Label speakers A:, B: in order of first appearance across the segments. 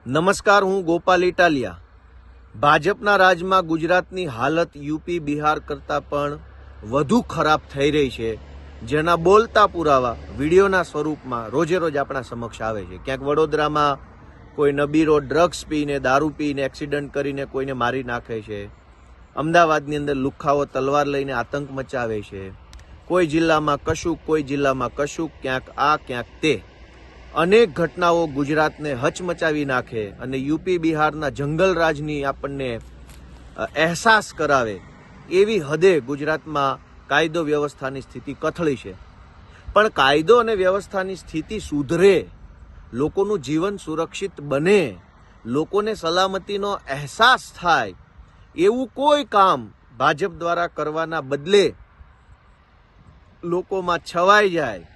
A: નમસ્કાર, હું ગોપાલ ઇટાલિયા। ભાજપના રાજમાં ગુજરાતની હાલત યુપી બિહાર કરતાં પણ વધુ ખરાબ થઈ રહી છે, જેના બોલતા પુરાવા વિડીયોના સ્વરૂપમાં રોજે રોજ આપણા સમક્ષ આવે છે। ક્યાંક વડોદરામાં કોઈ નબીરો ડ્રગ્સ પીને દારૂ પીને એક્સિડન્ટ કરીને કોઈને મારી નાખે છે। અમદાવાદની અંદર લુખ્ખાઓ તલવાર લઈને આતંક મચાવે છે। કોઈ જિલ્લામાં કશુંક, કોઈ જિલ્લામાં કશુંક, ક્યાંક આ ક્યાંક તે અનેક ઘટનાઓ ગુજરાતને હચમચાવી નાખે અને યુપી બિહારના જંગલ રાજની આપણને અહેસાસ કરાવે એવી હદે ગુજરાતમાં કાયદો વ્યવસ્થાની સ્થિતિ કથળી છે। પણ કાયદો અને વ્યવસ્થાની સ્થિતિ સુધરે, લોકોનું જીવન સુરક્ષિત બને, લોકોને સલામતીનો અહેસાસ થાય એવું કોઈ કામ ભાજપ દ્વારા કરવાના બદલે લોકોમાં છવાઈ જાય,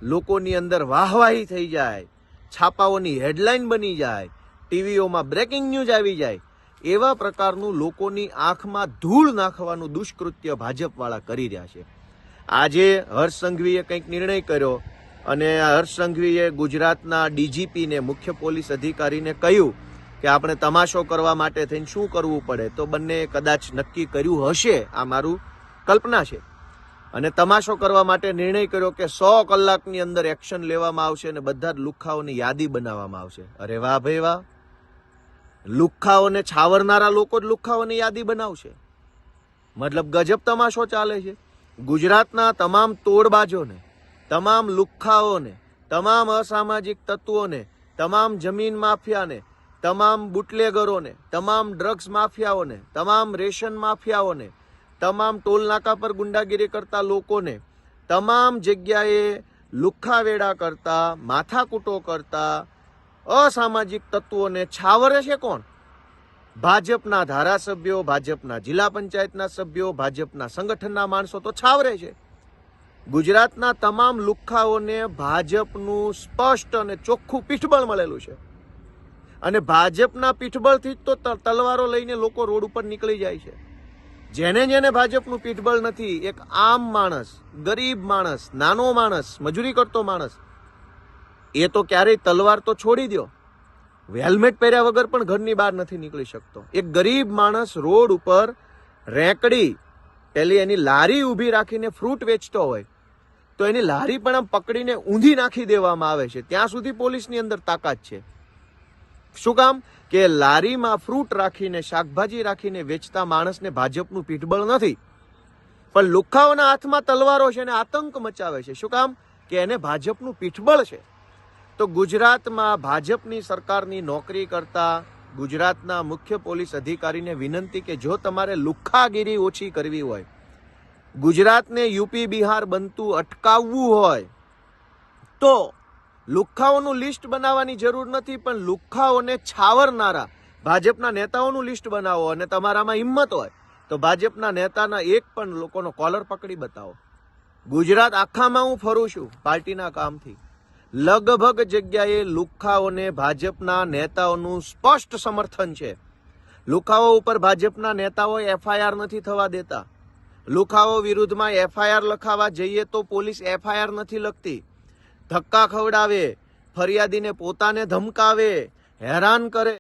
A: લોકોની અંદર વાહવાહી થઈ જાય, છાપાઓની હેડલાઇન બની જાય, ટીવીઓમાં બ્રેકિંગ ન્યૂઝ આવી જાય, એવા પ્રકારનું લોકોની આંખમાં ધૂળ નાખવાનું દુષ્કૃત્ય ભાજપવાળા કરી રહ્યા છે। આજે હર્ષ સંઘવીએ કંઈક નિર્ણય કર્યો અને હર્ષ સંઘવીએ ગુજરાતના ડીજીપીને, મુખ્ય પોલીસ અધિકારીને કહ્યું કે આપણે તમાશો કરવા માટે થઈને શું કરવું પડે, તો બંને કદાચ નક્કી કર્યું હશે, આ મારું કલ્પના છે, અને તમાશો કરવા માટે નિર્ણય કર્યો કે 100 કલાકની અંદર એક્શન લેવામાં આવશે અને બધા જ લુખ્ખાઓની યાદી બનાવવામાં આવશે। અરે વાહ ભાઈ વાહ! લુખ્ખાઓને છાવરનારા લોકો જ લુખ્ખાઓની યાદી બનાવશે, મતલબ ગજબ તમાશો ચાલે છે। ગુજરાતના તમામ તોડબાજોને, તમામ લુખ્ખાઓને, તમામ અસામાજિક તત્વોને, તમામ જમીન માફિયાને, તમામ બુટલેગરોને, તમામ ડ્રગ્સ માફિયાઓને, તમામ રેશન માફિયાઓને, તમામ ટોલ નાકા પર ગુંડાગીરી કરતા લોકોને, તમામ જગ્યાએ લુખ્ખાવેડા કરતા, માથાકૂટો કરતા અસામાજિક તત્વોને છાવરે છે કોણ? ભાજપના ધારાસભ્યો, ભાજપના જિલ્લા પંચાયતના સભ્યો, ભાજપના સંગઠનના માણસો તો છાવરે છે। ગુજરાતના તમામ લુખ્ખાઓને ભાજપનું સ્પષ્ટ અને ચોખ્ખું પીઠબળ મળેલું છે, અને ભાજપના પીઠબળથી જ તો તલવારો લઈને લોકો રોડ ઉપર નીકળી જાય છે। જેને જેને ભાજપનું પીઠબળ નથી, એક આમ માણસ, ગરીબ માણસ, નાનો માણસ, મજૂરી કરતો માણસ, એ તો ક્યારેય તલવાર તો છોડી દો, હેલ્મેટ પહેર્યા વગર પણ ઘરની બહાર નથી નીકળી શકતો। એક ગરીબ માણસ રોડ ઉપર રેંકડી પેલી એની લારી ઊભી રાખીને ફ્રૂટ વેચતો હોય તો એની લારી પણ આમ પકડીને ઊંધી નાખી દેવામાં આવે છે, ત્યાં સુધી પોલીસની અંદર તાકાત છે। શું કામ? કે લારીમાં ફ્રૂટ રાખીને, શાકભાજી રાખીને વેચતા માણસને ભાજપનું પીઠબળ નથી, પણ લુખ્ખાઓના હાથમાં તલવારો છે અને આતંક મચાવે છે। શું કામ? કે એને ભાજપનું પીઠબળ છે। તો ગુજરાતમાં ભાજપની સરકારની નોકરી કરતા ગુજરાતના મુખ્ય પોલીસ અધિકારીને વિનંતી કે જો તમારે લુખ્ખાગીરી ઓછી કરવી હોય, ગુજરાતને યુપી બિહાર બનતું અટકાવવું હોય, તો લુખ્ખાઓનું લિસ્ટ બનાવવાની જરૂર નથી, પણ લુખ્ખાઓને છાવરનારા ભાજપના નેતાઓનું લિસ્ટ બનાવો, અને તમારામાં હિંમત હોય તો ભાજપના નેતાના એક પણ લોકોનો કોલર પકડી બતાવો। ગુજરાત આખામાં હું ફરું છું પાર્ટીના કામથી, લગભગ જગ્યાએ લુખ્ખાઓને ભાજપના નેતાઓનું સ્પષ્ટ સમર્થન છે। લુખ્ખાઓ ઉપર ભાજપના તેઓ એફઆઈઆર નથી થવા દેતા। લુખ્ખાઓ વિરુદ્ધમાં એફઆઈઆર લખાવા જઈએ તો પોલીસ એફઆઈઆર નથી લખતી, ધક્કા ખવડાવે, ફરિયાદીને પોતાને ધમકાવે, હેરાન કરે।